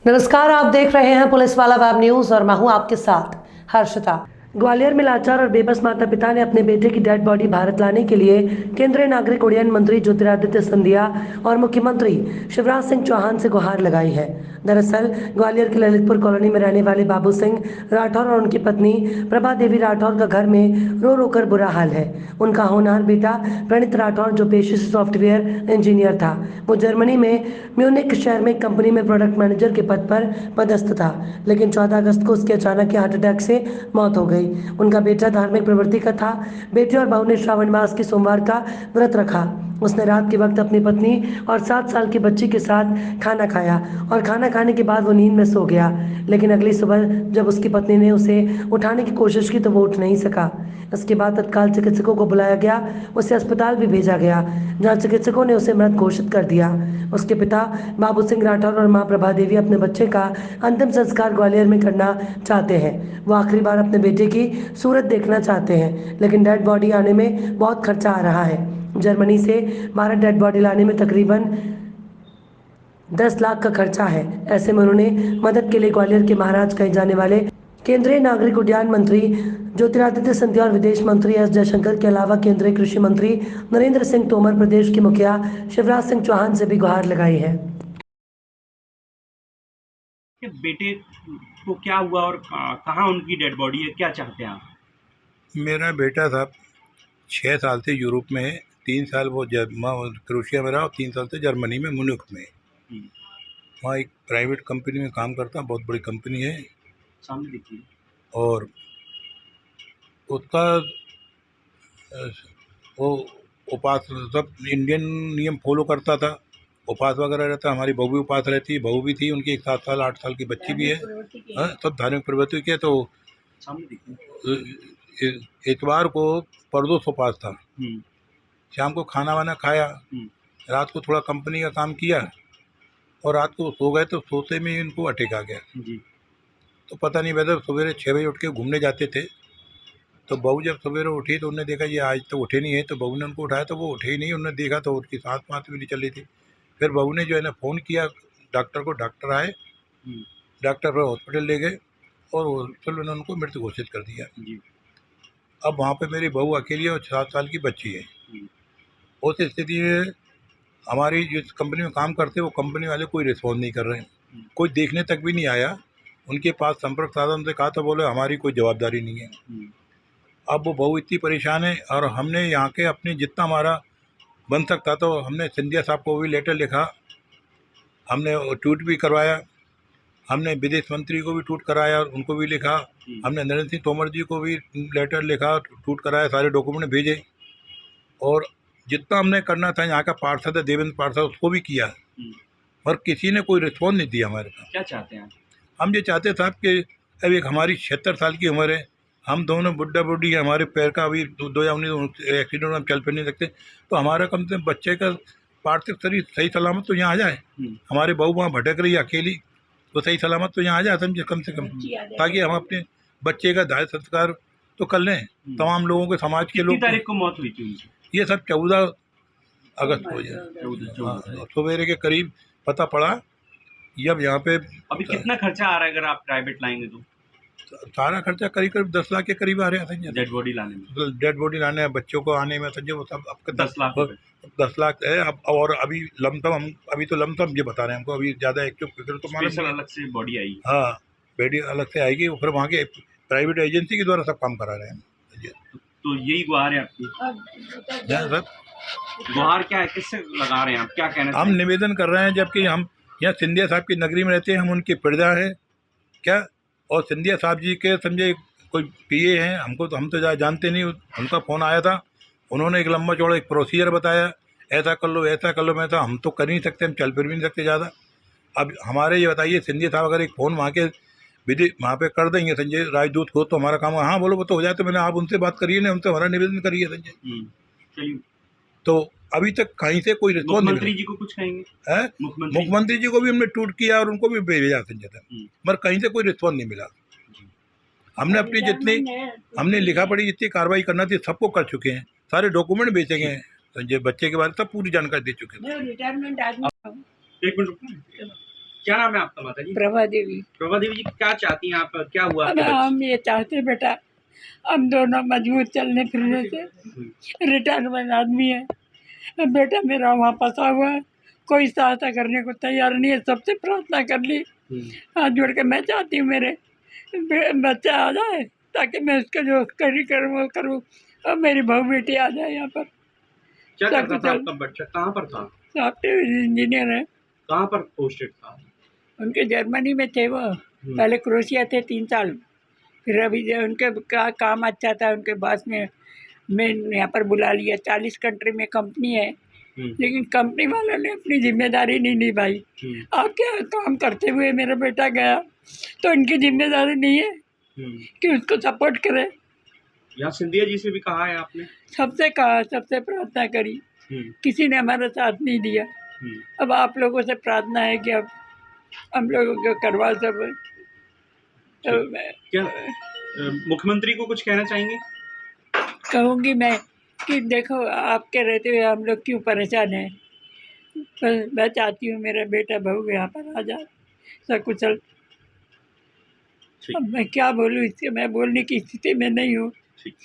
नमस्कार, आप देख रहे हैं पुलिस वाला वेब न्यूज और मैं हूं आपके साथ हर्षिता। ग्वालियर में लाचार और बेबस माता पिता ने अपने बेटे की डेड बॉडी भारत लाने के लिए केंद्रीय नागरिक उड्डयन मंत्री ज्योतिरादित्य सिंधिया और मुख्यमंत्री शिवराज सिंह चौहान से गुहार लगाई है। दरअसल ग्वालियर के ललितपुर कॉलोनी में रहने वाले बाबू सिंह राठौर और उनकी पत्नी प्रभा देवी राठौर का घर में रो रो कर बुरा हाल है। उनका होनहार बेटा प्रणीत राठौर, जो पेशे से सॉफ्टवेयर इंजीनियर था, वो जर्मनी में म्यूनिक शहर में एक कंपनी में प्रोडक्ट मैनेजर के पद पर पदस्थ था, लेकिन 14 अगस्त को उसकी अचानक हार्ट अटैक से मौत हो गई। उनका बेटा धार्मिक प्रवृत्ति का था। बेटे और बहू ने श्रावण मास के सोमवार का व्रत रखा। उसने रात के वक्त अपनी पत्नी और 7 साल की बच्ची के साथ खाना खाया और खाना खाने के बाद वो नींद में सो गया, लेकिन अगली सुबह जब उसकी पत्नी ने उसे उठाने की कोशिश की तो वो उठ नहीं सका। इसके बाद तत्काल चिकित्सकों को बुलाया गया, उसे अस्पताल भी भेजा गया, जहां चिकित्सकों ने उसे मृत घोषित कर दिया। उसके पिता बाबू सिंह राठौर और मां प्रभा देवी अपने बच्चे का अंतिम संस्कार ग्वालियर में करना चाहते हैं। वो आखिरी बार अपने बेटे की सूरत देखना चाहते हैं, लेकिन डेड बॉडी आने में बहुत खर्चा आ रहा है। जर्मनी से भारत डेड बॉडी लाने में तकरीबन 10 लाख का खर्चा है। ऐसे में उन्होंने मदद के लिए ग्वालियर के महाराज कहे जाने वाले केंद्रीय नागरिक उड्डयन मंत्री ज्योतिरादित्य सिंधिया और विदेश मंत्री एस जयशंकर के अलावा केंद्रीय कृषि मंत्री नरेंद्र सिंह तोमर, प्रदेश के मुखिया शिवराज सिंह चौहान से भी गुहार लगाई है। कि बेटे को क्या हुआ और कहाँ उनकी डेड बॉडी है, क्या चाहते हैं आप? मेरा बेटा था 6 साल से यूरोप में है। 3 साल वो क्रोशिया में रहा और 3 साल से जर्मनी में म्यूनिख में। हम्म, वहाँ एक प्राइवेट कंपनी में काम करता, बहुत बड़ी कंपनी है। सामने देखिए। और उसका अ, वो उपास सब इंडियन नियम फॉलो करता था। उपास वगैरह रहता, हमारी बहू भी उपास रहती, बहू भी थी उनकी, एक 7 साल 8 साल की बच्ची भी है। हाँ, सब धार्मिक प्रवृत्ति के। तो सामने देखिए। इतवार को परदोष उपास था। हम्म, शाम को खाना वाना खाया, हम्म, रात को थोड़ा कंपनी का काम किया और रात को सो गए। तो सोते में ही इनको अटैक आ गया। जी। तो पता नहीं वैसे सवेरे 6 बजे उठ के घूमने जाते थे। तो बहू जब सवेरे उठी तो उन्होंने देखा ये आज तो उठे नहीं है। तो बहू ने उनको उठाया तो वो उठे ही नहीं। उन्होंने देखा तो उनकी सांस वाँस भी नहीं चल रही थी। फिर बहू ने जो है ना फ़ोन किया डॉक्टर को, डॉक्टर आए, हम्म, डॉक्टर फिर हॉस्पिटल ले गए और हॉस्पिटल ने उनको मृत घोषित कर दिया। जी। अब वहाँ पे मेरी बहू अकेली है और 7 साल की बच्ची है। हम्म, उस स्थिति में हमारी जिस कंपनी में काम करते वो कंपनी वाले कोई रिस्पॉन्स नहीं कर रहे हैं, हम्म, कोई देखने तक भी नहीं आया। उनके पास संपर्क साधन से कहा तो बोले हमारी कोई जवाबदारी नहीं है। हम्म, अब वो बहू इतनी परेशान है और हमने यहाँ के अपने जितना हमारा बन सकता तो हमने सिंधिया साहब को भी लेटर लिखा, हमने ट्वीट भी करवाया, हमने विदेश मंत्री को भी ट्वीट कराया, उनको भी लिखा, हमने नरेंद्र सिंह तोमर जी को भी लेटर लिखा, ट्वीट कराया, सारे डॉक्यूमेंट भेजे। और जितना हमने करना था यहाँ का पार्षद है देवेंद्र पार्षद, उसको भी किया, हम्म। और किसी ने कोई रिस्पॉन्स नहीं दिया हमारे पास। क्या चाहते हैं आप? हम ये चाहते साहब कि अब एक हमारी 76 साल की उम्र है, हम दोनों बुढ़ा बुढ़ी है, हमारे पैर का अभी 2019 एक्सीडेंट में हम चल फिर नहीं सकते। तो हमारा कम से कम बच्चे का पार्थिव शरीर सही सलामत तो यहाँ आ जाए। हमारी बहू वहाँ भटक रही है अकेली, तो सही सलामत तो यहाँ आ जाए समझे, कम से कम, ताकि हम अपने बच्चे का दाह संस्कार तो कर लें। तमाम लोगों के, समाज के कितनी लोग, तारीख को मौत हुई थी उनकी? ये सब 14 अगस्त को जाए, 14 सवेरे के करीब पता पड़ा। जब यहाँ पे अभी कितना खर्चा आ रहा है अगर आप प्राइवेट लाएंगे तो सारा खर्चा करीब करीब 10 लाख के करीब आ रहा है संजय। डेड बॉडी लाने में? डेड बॉडी लाने, बच्चों को आने में संजय, वो सब आपका 10 लाख रुपए। 10 लाख है। अब और अभी लमसम, हम अभी तो लमसम ये बता रहे हैं हमको, अभी ज़्यादा एक्टिव फिगर तो मालूम स्पेशल नहीं है। अलग से बॉडी आई? हाँ, बॉडी अलग से आएगी, फिर वहाँ के प्राइवेट एजेंसी के द्वारा सब काम करा रहे हैं संजय। तो यही गुहार है आपकी? सर गुहार क्या है, किससे लगा रहे हैं आप, क्या कहना हम चाहेंगे? निवेदन कर रहे हैं, जबकि हम यहाँ सिंधिया साहब की नगरी में रहते हैं, हम उनकी प्रजा हैं क्या, और सिंधिया साहब जी के समझे कोई पीए हैं, हमको तो, हम तो जानते नहीं। उनका फ़ोन आया था, उन्होंने एक लंबा चौड़ा एक प्रोसीजर बताया, ऐसा कर लो ऐसा कर लो। मैं था हम तो कर ही नहीं सकते, हम चल फिर भी नहीं सकते ज़्यादा। अब हमारे ये बताइए, सिंधिया साहब अगर एक फ़ोन वहाँ के विधि वहाँ पे कर देंगे संजय राजदूत को, तो हमारा काम, हाँ बोलो वो तो हो जाए। तो मैंने, आप उनसे बात करिए ना, उनसे हमारा निवेदन करिए संजय। चलिए। तो अभी तक कहीं से कोई रिस्पॉन्स नहीं मुख्यमंत्री जी को कुछ कहेंगे? है। मुख्यमंत्री मुख्यमंत्री जी को भी हमने ट्वीट किया और उनको भी भेजा संजय था, मगर कहीं से कोई रिस्पॉन्स नहीं मिला। हमने अपनी जितनी हमने लिखा पढ़ी जितनी कार्रवाई करना थी सबको कर चुके हैं, सारे डॉक्यूमेंट भेजे गए हैं संजय, बच्चे के बारे में सब पूरी जानकारी दे चुके हैं। एक मिनट रुकिए। क्या नाम है आपका माता जी? प्रभा देवी। प्रभा देवी जी, क्या चाहती हैं आप? क्या हुआ अब आपके बच्चे? हम ये चाहते बेटा, हम दोनों मजबूत चलने फिरने से, रिटायरमेंट आदमी है। अब बेटा मेरा वहाँ फंसा हुआ है, कोई सहायता करने को तैयार नहीं है। सबसे प्रार्थना कर ली, हाथ जोड़ के। मैं चाहती हूँ मेरे बच्चा आ जाए ताकि मैं उसका जो करी करूँ वो करूँ। अब मेरी बहू बेटी आ जाए यहाँ पर। क्या सब करता कुछ था आपका बच्चा? कहाँ पर था? सॉफ्टवेयर इंजीनियर है। कहाँ पर पोस्टेड था? उनके जर्मनी में थे वो, पहले क्रोशिया थे 3 साल। फिर अभी जो उनके काम अच्छा था, उनके बॉस ने मैं यहाँ पर बुला लिया। 40 कंट्री में कंपनी है, लेकिन कंपनी वालों ने अपनी जिम्मेदारी नहीं निभाई। आपके यहाँ काम करते हुए मेरा बेटा गया तो इनकी जिम्मेदारी नहीं है कि उसको सपोर्ट करे। यहाँ सिंधिया जी से भी कहा है आपने? सबसे कहा, सबसे प्रार्थना करी, किसी ने हमारा साथ नहीं दिया। अब आप लोगों से प्रार्थना है कि अब हम लोगों को करवा सब। तो मैं क्या मुख्यमंत्री को कुछ कहना चाहेंगे? कहूँगी मैं कि देखो आपके रहते हुए हम लोग क्यों परेशान हैं। बस मैं चाहती हूँ मेरा बेटा बहू यहाँ पर आ जाए सकुशल। ठीक। अब मैं क्या बोलूँ इससे, मैं बोलने की स्थिति में नहीं हूँ। ठीक।